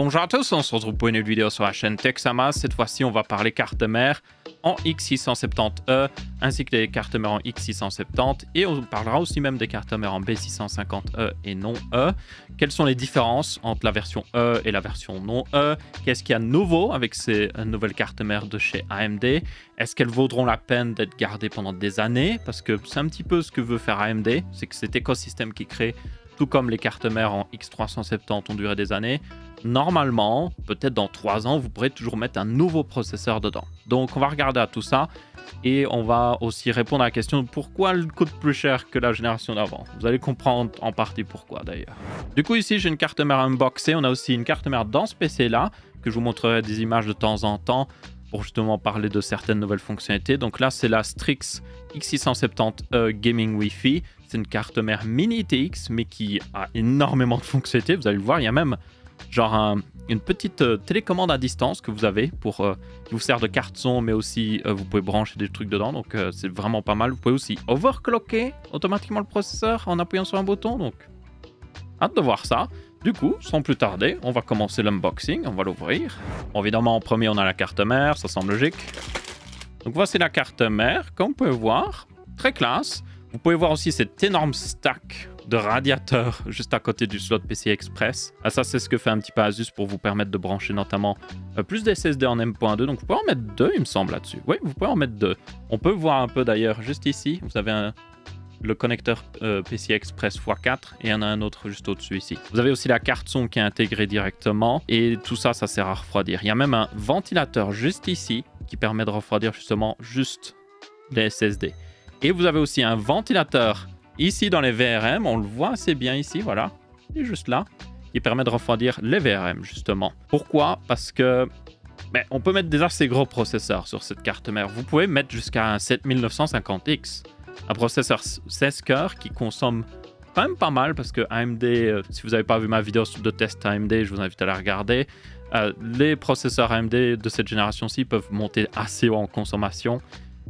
Bonjour à tous, on se retrouve pour une nouvelle vidéo sur la chaîne Texamas. Cette fois-ci, on va parler carte mère en X670E ainsi que des cartes mères en X670 et on parlera aussi même des cartes mères en B650E et non E. Quelles sont les différences entre la version E et la version non E? Qu'est-ce qu'il y a de nouveau avec ces nouvelles cartes mères de chez AMD? Est-ce qu'elles vaudront la peine d'être gardées pendant des années? Parce que c'est un petit peu ce que veut faire AMD, c'est que cet écosystème qui crée, tout comme les cartes mères en X370 ont duré des années, normalement, peut-être dans 3 ans, vous pourrez toujours mettre un nouveau processeur dedans. Donc on va regarder à tout ça et on va aussi répondre à la question de pourquoi elle coûte plus cher que la génération d'avant. Vous allez comprendre en partie pourquoi d'ailleurs. Du coup ici j'ai une carte mère unboxée, on a aussi une carte mère dans ce PC là, que je vous montrerai des images de temps en temps pour justement parler de certaines nouvelles fonctionnalités. Donc là c'est la Strix X670E Gaming Wi-Fi. C'est une carte mère mini TX mais qui a énormément de fonctionnalités. Vous allez le voir, il y a même genre une petite télécommande à distance que vous avez pour qui vous sert de carte son, mais aussi vous pouvez brancher des trucs dedans. Donc c'est vraiment pas mal. Vous pouvez aussi overclocker automatiquement le processeur en appuyant sur un bouton. Donc hâte de voir ça. Du coup, sans plus tarder, on va commencer l'unboxing. On va l'ouvrir. Bon, évidemment, en premier, on a la carte mère. Ça semble logique. Donc voici la carte mère. Comme vous pouvez voir, très classe. Vous pouvez voir aussi cet énorme stack de radiateurs juste à côté du slot PCI Express. Ah, ça, c'est ce que fait un petit peu Asus pour vous permettre de brancher notamment plus de SSD en M.2. Donc, vous pouvez en mettre 2, il me semble, là-dessus. Oui, vous pouvez en mettre 2. On peut voir un peu d'ailleurs juste ici. Vous avez le connecteur PCI Express x4 et il y en a un autre juste au-dessus ici. Vous avez aussi la carte son qui est intégrée directement et tout ça, ça sert à refroidir. Il y a même un ventilateur juste ici qui permet de refroidir justement juste les SSD. Et vous avez aussi un ventilateur ici dans les VRM, on le voit assez bien ici, voilà, il est juste là, qui permet de refroidir les VRM justement. Pourquoi? Parce que on peut mettre des assez gros processeurs sur cette carte mère. Vous pouvez mettre jusqu'à un 7950X, un processeur 16 cœurs qui consomme quand même pas mal parce que AMD, si vous n'avez pas vu ma vidéo de test AMD, je vous invite à la regarder. Les processeurs AMD de cette génération-ci peuvent monter assez haut en consommation.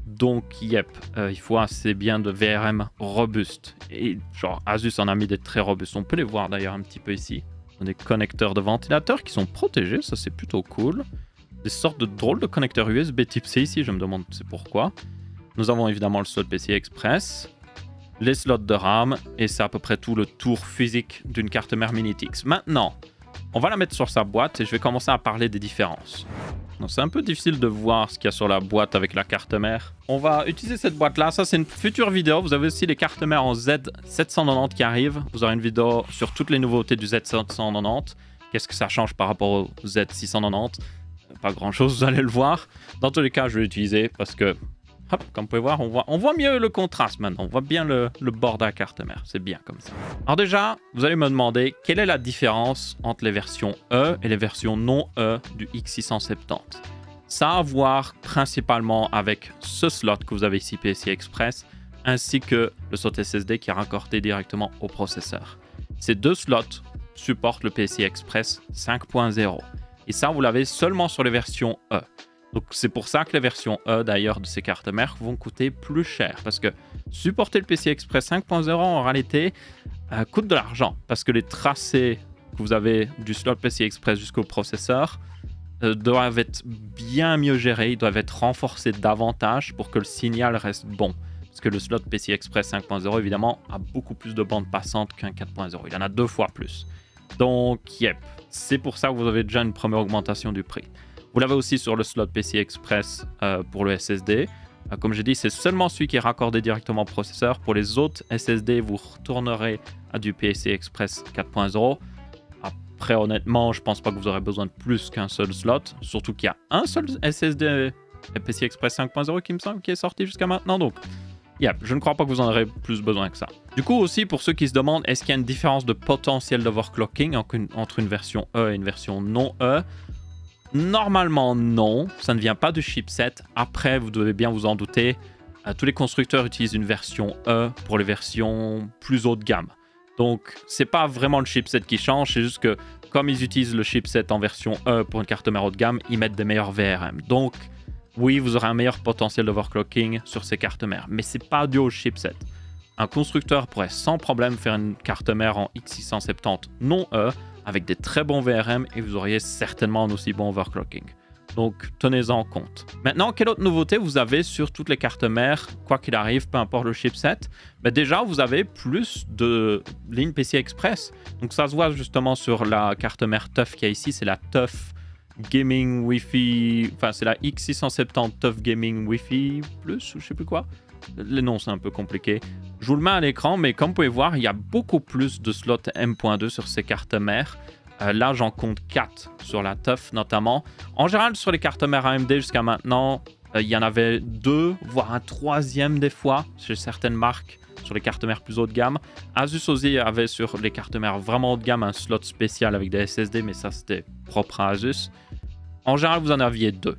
Donc, yep, il faut assez bien de VRM robustes. Et genre, Asus en a mis des très robustes. On peut les voir d'ailleurs un petit peu ici. Des connecteurs de ventilateurs qui sont protégés, ça c'est plutôt cool. Des sortes de drôles de connecteurs USB type C ici, je me demande c'est pourquoi. Nous avons évidemment le slot PCI Express, les slots de RAM, et c'est à peu près tout le tour physique d'une carte mère mini TX. Maintenant, on va la mettre sur sa boîte et je vais commencer à parler des différences. C'est un peu difficile de voir ce qu'il y a sur la boîte avec la carte mère. On va utiliser cette boîte-là. Ça, c'est une future vidéo. Vous avez aussi les cartes mères en Z790 qui arrivent. Vous aurez une vidéo sur toutes les nouveautés du Z790. Qu'est-ce que ça change par rapport au Z690? Pas grand-chose, vous allez le voir. Dans tous les cas, je vais l'utiliser parce que, hop, comme vous pouvez voir, on voit mieux le contraste maintenant. On voit bien le bord de la carte mère. C'est bien comme ça. Alors déjà, vous allez me demander quelle est la différence entre les versions E et les versions non E du X670. Ça a à voir principalement avec ce slot que vous avez ici, PCI Express, ainsi que le slot SSD qui est raccordé directement au processeur. Ces deux slots supportent le PCI Express 5.0. Et ça, vous l'avez seulement sur les versions E. Donc c'est pour ça que les versions E d'ailleurs de ces cartes mères vont coûter plus cher. Parce que supporter le PCI Express 5.0 en réalité coûte de l'argent. Parce que les tracés que vous avez du slot PCI Express jusqu'au processeur doivent être bien mieux gérés. Ils doivent être renforcés davantage pour que le signal reste bon. Parce que le slot PCI Express 5.0 évidemment a beaucoup plus de bandes passantes qu'un 4.0. Il en a 2 fois plus. Donc yep, c'est pour ça que vous avez déjà une première augmentation du prix. Vous l'avez aussi sur le slot PCI Express pour le SSD. Comme j'ai dit, c'est seulement celui qui est raccordé directement au processeur. Pour les autres SSD, vous retournerez à du PCI Express 4.0. Après, honnêtement, je pense pas que vous aurez besoin de plus qu'un seul slot. Surtout qu'il y a un seul SSD PCI Express 5.0 qui me semble qui est sorti jusqu'à maintenant. Donc, yep, je ne crois pas que vous en aurez plus besoin que ça. Du coup, aussi, pour ceux qui se demandent, est-ce qu'il y a une différence de potentiel d'overclocking entre une version E et une version non E? Normalement, non. Ça ne vient pas du chipset. Après, vous devez bien vous en douter. Tous les constructeurs utilisent une version E pour les versions plus haut de gamme. Donc, c'est pas vraiment le chipset qui change. C'est juste que, comme ils utilisent le chipset en version E pour une carte mère haut de gamme, ils mettent des meilleurs VRM. Donc, oui, vous aurez un meilleur potentiel d'overclocking sur ces cartes mères. Mais c'est pas dû au chipset. Un constructeur pourrait sans problème faire une carte mère en X670 non E avec des très bons VRM et vous auriez certainement un aussi bon overclocking. Donc, tenez-en compte. Maintenant, quelle autre nouveauté vous avez sur toutes les cartes mères, quoi qu'il arrive, peu importe le chipset? Ben déjà, vous avez plus de lignes PCI Express. Donc, ça se voit justement sur la carte mère TUF qu'il y a ici. C'est la TUF Gaming Wi-Fi... Enfin, c'est la X670 TUF Gaming Wi-Fi Plus, ou je sais plus quoi. Les noms, c'est un peu compliqué. Je vous le mets à l'écran, mais comme vous pouvez voir, il y a beaucoup plus de slots M.2 sur ces cartes mères. Là, j'en compte 4 sur la TUF notamment. En général, sur les cartes mères AMD jusqu'à maintenant, il y en avait 2, voire un 3e des fois chez certaines marques sur les cartes mères plus haut de gamme. Asus aussi avait sur les cartes mères vraiment haut de gamme un slot spécial avec des SSD, mais ça, c'était propre à Asus. En général, vous en aviez 2.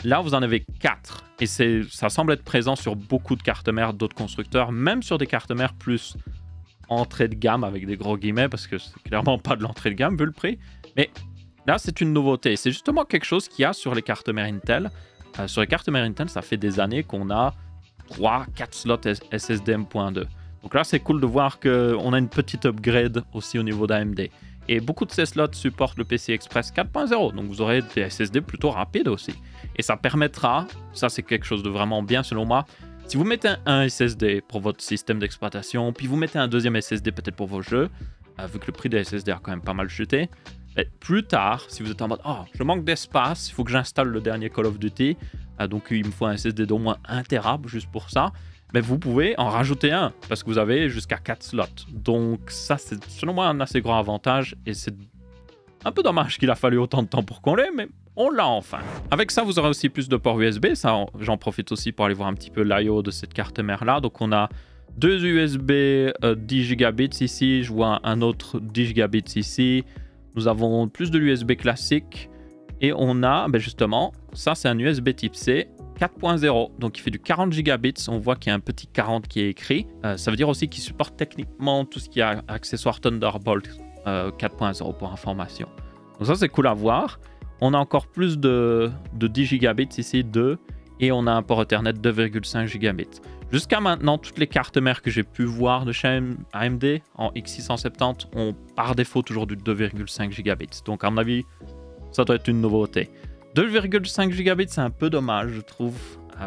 Là, vous en avez 4. Et ça semble être présent sur beaucoup de cartes mères d'autres constructeurs, même sur des cartes mères plus entrée de gamme avec des gros guillemets parce que c'est clairement pas de l'entrée de gamme vu le prix, mais là c'est une nouveauté, c'est justement quelque chose qu'il y a sur les cartes mères Intel. Sur les cartes mères Intel, ça fait des années qu'on a 3-4 slots SSD M.2, donc là c'est cool de voir qu'on a une petite upgrade aussi au niveau d'AMD, et beaucoup de ces slots supportent le PCI Express 4.0, donc vous aurez des SSD plutôt rapides aussi, et ça permettra, ça c'est quelque chose de vraiment bien selon moi. Si vous mettez un SSD pour votre système d'exploitation, puis vous mettez un deuxième SSD peut-être pour vos jeux, vu que le prix des SSD a quand même pas mal chuté, plus tard, si vous êtes en mode « Oh, je manque d'espace, il faut que j'installe le dernier Call of Duty, donc il me faut un SSD d'au moins 1 Tera juste pour ça », vous pouvez en rajouter un, parce que vous avez jusqu'à 4 slots. Donc ça, c'est selon moi un assez grand avantage, et c'est un peu dommage qu'il a fallu autant de temps pour qu'on l'ait, mais on l'a enfin. Avec ça, vous aurez aussi plus de ports USB. Ça, j'en profite aussi pour aller voir un petit peu l'IO de cette carte mère-là. Donc, on a 2 USB 10 gigabits ici. Je vois un autre 10 gigabits ici. Nous avons plus de l'USB classique. Et on a, justement, ça, c'est un USB type C 4.0. Donc, il fait du 40 gigabits. On voit qu'il y a un petit 40 qui est écrit. Ça veut dire aussi qu'il supporte techniquement tout ce qui est accessoire Thunderbolt 4.0 pour information. Donc, ça, c'est cool à voir. On a encore plus de 10 gigabits ici, 2, et on a un port Ethernet 2,5 gigabits. Jusqu'à maintenant, toutes les cartes mères que j'ai pu voir de chez AMD en X670 ont par défaut toujours du 2,5 gigabits. Donc à mon avis, ça doit être une nouveauté. 2,5 gigabits, c'est un peu dommage, je trouve,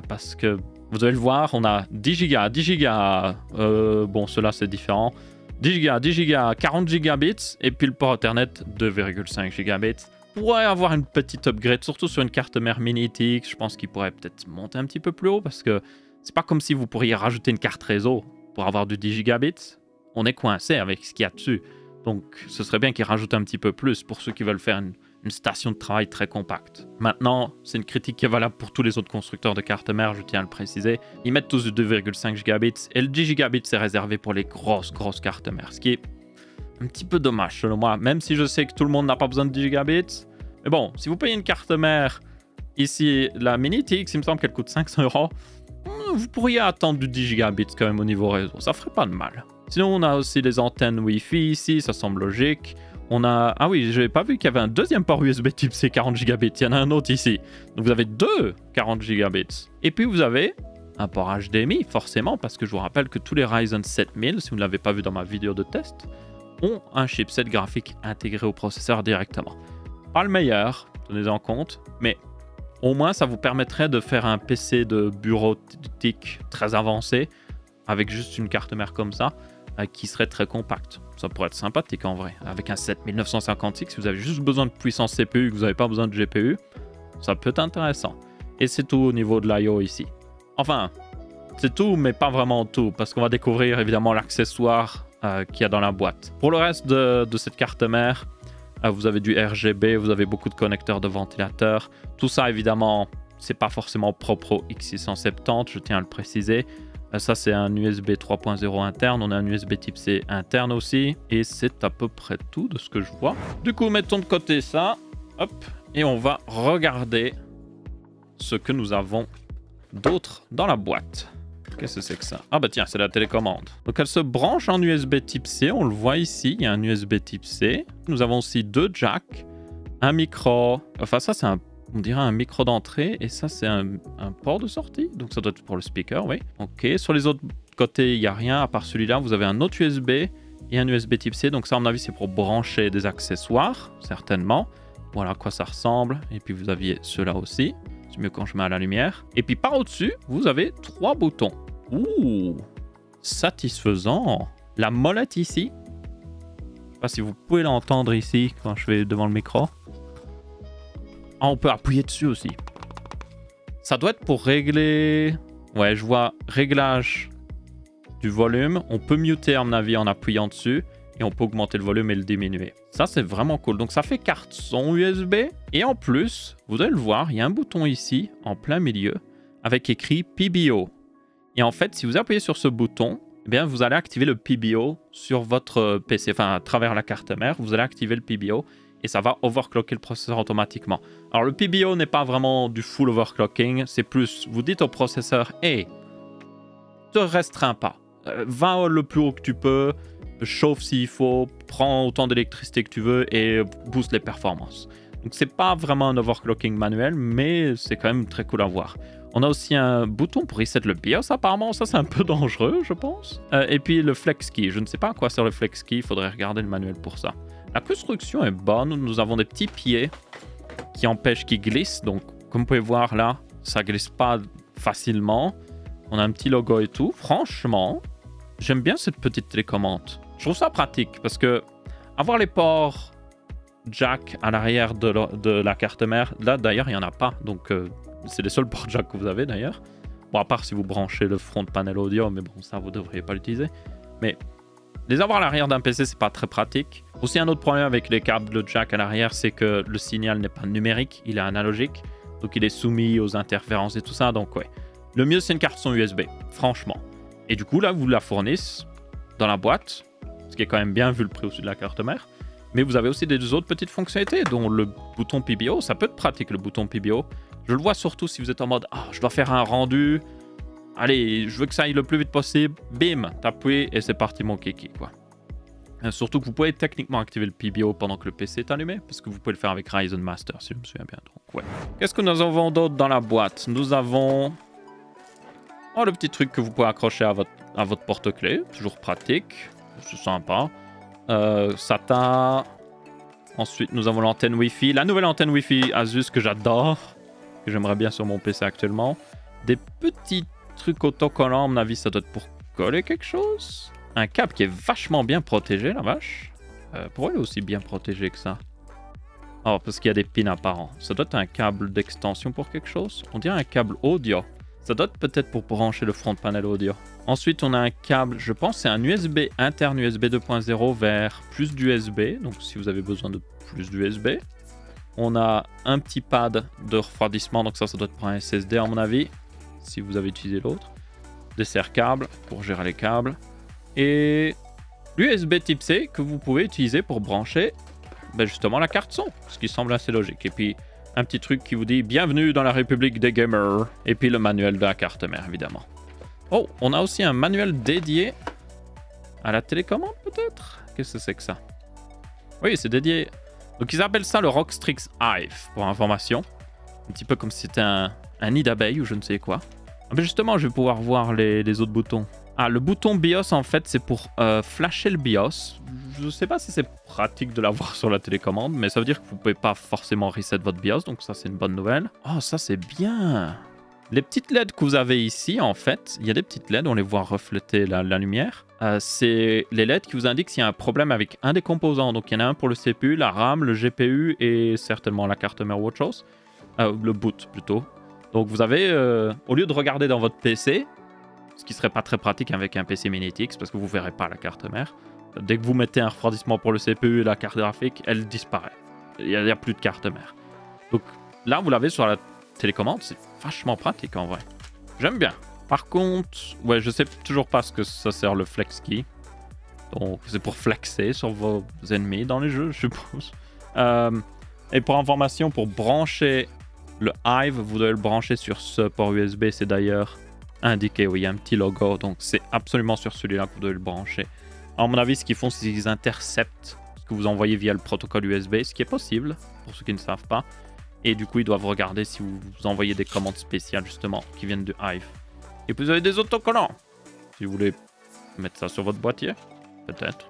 parce que vous allez le voir, on a 10 gigas, 10 gigas, bon, cela c'est différent. 10 gigas, 10 gigas, 40 gigabits, et puis le port Ethernet 2,5 gigabits. Pourrait avoir une petite upgrade, surtout sur une carte mère mini TX. Je pense qu'il pourrait peut-être monter un petit peu plus haut parce que c'est pas comme si vous pourriez rajouter une carte réseau pour avoir du 10 gigabits. On est coincé avec ce qu'il y a dessus. Donc ce serait bien qu'ils rajoutent un petit peu plus pour ceux qui veulent faire une station de travail très compacte. Maintenant, c'est une critique qui est valable pour tous les autres constructeurs de cartes mères, je tiens à le préciser. Ils mettent tous du 2,5 gigabits et le 10 gigabits c'est réservé pour les grosses cartes mères, ce qui est un petit peu dommage selon moi, même si je sais que tout le monde n'a pas besoin de 10 gigabits. Mais bon, si vous payez une carte mère, ici, la Mini TX, il me semble qu'elle coûte 500 €, vous pourriez attendre du 10 gigabits quand même au niveau réseau, ça ferait pas de mal. Sinon, on a aussi les antennes Wi-Fi ici, ça semble logique. On a... Ah oui, j'avais pas vu qu'il y avait un deuxième port USB type C 40 gigabits, il y en a un autre ici. Donc vous avez 2 40 gigabits. Et puis vous avez un port HDMI, forcément, parce que je vous rappelle que tous les Ryzen 7000, si vous ne l'avez pas vu dans ma vidéo de test, ont un chipset graphique intégré au processeur directement. Pas le meilleur, tenez-en compte, mais au moins ça vous permettrait de faire un PC de bureautique très avancé avec juste une carte mère comme ça qui serait très compacte. Ça pourrait être sympathique en vrai. Avec un 7950X, si vous avez juste besoin de puissance CPU et que vous n'avez pas besoin de GPU, ça peut être intéressant. Et c'est tout au niveau de l'IO ici. Enfin, c'est tout, mais pas vraiment tout, parce qu'on va découvrir évidemment l'accessoire qu'il y a dans la boîte. Pour le reste de cette carte mère, vous avez du RGB, vous avez beaucoup de connecteurs de ventilateurs. Tout ça, évidemment, c'est pas forcément propre au X670, je tiens à le préciser. Ça, c'est un USB 3.0 interne. On a un USB type C interne aussi. Et c'est à peu près tout de ce que je vois. Du coup, mettons de côté ça. Hop. Et on va regarder ce que nous avons d'autre dans la boîte. Qu'est-ce que c'est que ça? Ah bah tiens, c'est la télécommande. Donc elle se branche en USB type C, on le voit ici, il y a un USB type C. Nous avons aussi 2 jacks, un micro, enfin ça c'est on dirait un micro d'entrée et ça c'est un port de sortie, donc ça doit être pour le speaker, oui. Ok, sur les autres côtés il n'y a rien, à part celui-là, vous avez un autre USB et un USB type C. Donc ça, à mon avis, c'est pour brancher des accessoires, certainement. Voilà à quoi ça ressemble. Et puis vous aviez ceux-là aussi. C'est mieux quand je mets à la lumière. Et puis par au-dessus, vous avez 3 boutons. Ouh, satisfaisant. La molette ici. Je sais pas si vous pouvez l'entendre ici quand je vais devant le micro. Ah, on peut appuyer dessus aussi. Ça doit être pour régler... Ouais, je vois réglage du volume. On peut muter, à mon avis, en appuyant dessus. Et on peut augmenter le volume et le diminuer. Ça, c'est vraiment cool. Donc, ça fait carte son USB. Et en plus, vous allez le voir, il y a un bouton ici, en plein milieu, avec écrit PBO. Et en fait, si vous appuyez sur ce bouton, eh bien, vous allez activer le PBO sur votre PC. Enfin, à travers la carte mère, vous allez activer le PBO. Et ça va overclocker le processeur automatiquement. Alors, le PBO n'est pas vraiment du full overclocking. C'est plus, vous dites au processeur, « Hey, te restreins pas. Va le plus haut que tu peux. Chauffe s'il faut. Prends autant d'électricité que tu veux et booste les performances. » Donc, c'est pas vraiment un overclocking manuel, mais c'est quand même très cool à voir. On a aussi un bouton pour reset le BIOS, apparemment. Ça, c'est un peu dangereux, je pense. Et puis, le flex key. Je ne sais pas à quoi sert le flex key. Il faudrait regarder le manuel pour ça. La construction est bonne. Nous avons des petits pieds qui empêchent qu'ils glissent. Donc, comme vous pouvez voir là, ça glisse pas facilement. On a un petit logo et tout. Franchement, j'aime bien cette petite télécommande. Je trouve ça pratique parce que avoir les ports jack à l'arrière de la carte mère, là d'ailleurs, il n'y en a pas. Donc, c'est les seuls ports jack que vous avez d'ailleurs. Bon, à part si vous branchez le front panel audio, mais bon, ça, vous ne devriez pas l'utiliser. Mais les avoir à l'arrière d'un PC, c'est pas très pratique. Aussi, un autre problème avec les câbles jack à l'arrière, c'est que le signal n'est pas numérique, il est analogique. Donc, il est soumis aux interférences et tout ça. Donc, ouais. Le mieux, c'est une carte son USB, franchement. Et du coup, là, vous la fournissez dans la boîte, ce qui est quand même bien vu le prix aussi de la carte mère. Mais vous avez aussi des autres petites fonctionnalités, dont le bouton PBO. Ça peut être pratique, le bouton PBO. Je le vois surtout si vous êtes en mode « Ah, je dois faire un rendu. Allez, je veux que ça aille le plus vite possible. » Bim, t'appuies et c'est parti mon kiki, quoi. Surtout que vous pouvez techniquement activer le PBO pendant que le PC est allumé, parce que vous pouvez le faire avec Ryzen Master, si je me souviens bien. Donc, ouais. Qu'est-ce que nous avons d'autre dans la boîte? Nous avons... Oh, le petit truc que vous pouvez accrocher à votre porte-clés. Toujours pratique. C'est sympa. SATA. Ensuite, nous avons l'antenne Wi-Fi. La nouvelle antenne Wi-Fi Asus que j'adore. Que j'aimerais bien sur mon PC actuellement. Des petits trucs autocollants. À mon avis, ça doit être pour coller quelque chose. Un câble qui est vachement bien protégé, la vache. Pourquoi il est aussi bien protégé que ça? Oh, parce qu'il y a des pins apparents. Ça doit être un câble d'extension pour quelque chose. On dirait un câble audio. Ça doit être peut-être pour brancher le front panel audio. Ensuite, on a un câble, je pense c'est un USB interne USB 2.0 vers plus d'USB. Donc, si vous avez besoin de plus d'USB. On a un petit pad de refroidissement. Donc, ça doit être pour un SSD à mon avis. Si vous avez utilisé l'autre. Des serre-câbles pour gérer les câbles. Et l'USB type C que vous pouvez utiliser pour brancher justement la carte son. Ce qui semble assez logique. Et puis... un petit truc qui vous dit « Bienvenue dans la République des gamers ». Et puis le manuel de la carte mère, évidemment. Oh, on a aussi un manuel dédié à la télécommande, peut-être? Qu'est-ce que c'est que ça? Oui, c'est dédié. Donc, ils appellent ça le Rockstrix Hive, pour information. Un petit peu comme si c'était un nid d'abeilles ou je ne sais quoi. Ah, mais justement, je vais pouvoir voir les autres boutons. Ah, le bouton BIOS, en fait, c'est pour flasher le BIOS. Je ne sais pas si c'est pratique de l'avoir sur la télécommande, mais ça veut dire que vous ne pouvez pas forcément reset votre BIOS, donc ça, c'est une bonne nouvelle. Oh, ça, c'est bien. Les petites LED que vous avez ici, en fait, il y a des petites LED, on les voit refléter la lumière. C'est les LED qui vous indiquent s'il y a un problème avec un des composants. Donc, il y en a un pour le CPU, la RAM, le GPU et certainement la carte mère ou autre chose. Le boot, plutôt. Donc, vous avez, au lieu de regarder dans votre PC... ce qui serait pas très pratique avec un PC Mini-TX parce que vous verrez pas la carte mère. Dès que vous mettez un refroidissement pour le CPU et la carte graphique, elle disparaît. Il n'y a plus de carte mère. Donc là, vous l'avez sur la télécommande, c'est vachement pratique en vrai. J'aime bien. Par contre, ouais, je sais toujours pas ce que ça sert le flex key. Donc c'est pour flexer sur vos ennemis dans les jeux, je suppose. Et pour information, pour brancher le Hive, vous devez le brancher sur ce port USB. C'est d'ailleurs indiqué, oui, il y a un petit logo, donc c'est absolument sur celui-là que vous devez le brancher. À mon avis, ce qu'ils font, c'est qu'ils interceptent ce que vous envoyez via le protocole USB, ce qui est possible, pour ceux qui ne savent pas. Et du coup, ils doivent regarder si vous envoyez des commandes spéciales, justement, qui viennent du Hive. Et puis, vous avez des autocollants. Si vous voulez mettre ça sur votre boîtier, peut-être.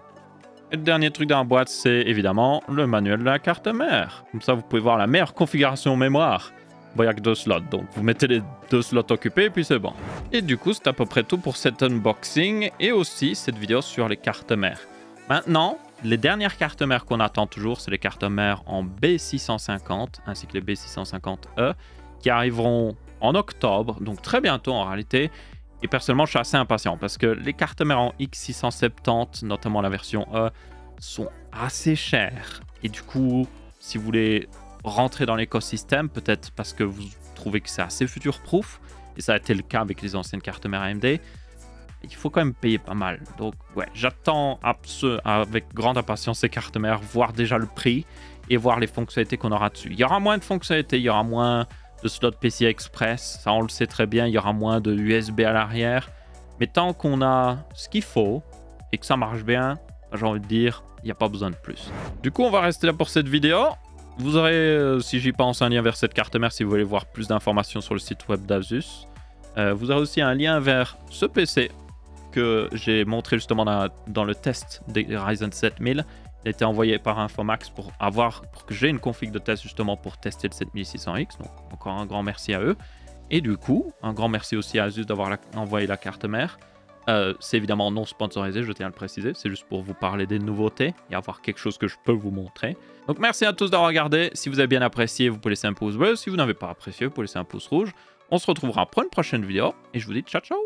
Et le dernier truc dans la boîte, c'est évidemment le manuel de la carte mère. Comme ça, vous pouvez voir la meilleure configuration mémoire. Bon, il n'y a que 2 slots, donc vous mettez les 2 slots occupés et puis c'est bon. Et du coup, c'est à peu près tout pour cet unboxing et aussi cette vidéo sur les cartes mères. Maintenant, les dernières cartes mères qu'on attend toujours, c'est les cartes mères en B650 ainsi que les B650E qui arriveront en octobre, donc très bientôt en réalité. Et personnellement, je suis assez impatient parce que les cartes mères en X670, notamment la version E, sont assez chères. Et du coup, si vous voulez rentrer dans l'écosystème, peut-être parce que vous trouvez que c'est assez future-proof, et ça a été le cas avec les anciennes cartes mères AMD, il faut quand même payer pas mal. Donc ouais, j'attends avec grande impatience ces cartes mères, voir déjà le prix et voir les fonctionnalités qu'on aura dessus. Il y aura moins de fonctionnalités, il y aura moins de slots PCI Express, ça on le sait très bien, il y aura moins de USB à l'arrière. Mais tant qu'on a ce qu'il faut et que ça marche bien, j'ai envie de dire, il n'y a pas besoin de plus. Du coup, on va rester là pour cette vidéo. Vous aurez, si j'y pense, un lien vers cette carte mère si vous voulez voir plus d'informations sur le site web d'Asus. Vous aurez aussi un lien vers ce PC que j'ai montré justement dans le test des Ryzen 7000. Il a été envoyé par Infomax pour que j'ai une config de test justement pour tester le 7600X. Donc encore un grand merci à eux. Et du coup, un grand merci aussi à Asus d'avoir envoyé la carte mère. C'est évidemment non sponsorisé, je tiens à le préciser. C'est juste pour vous parler des nouveautés et avoir quelque chose que je peux vous montrer. Donc merci à tous d'avoir regardé. Si vous avez bien apprécié, vous pouvez laisser un pouce bleu. Si vous n'avez pas apprécié, vous pouvez laisser un pouce rouge. On se retrouvera pour une prochaine vidéo et je vous dis ciao ciao.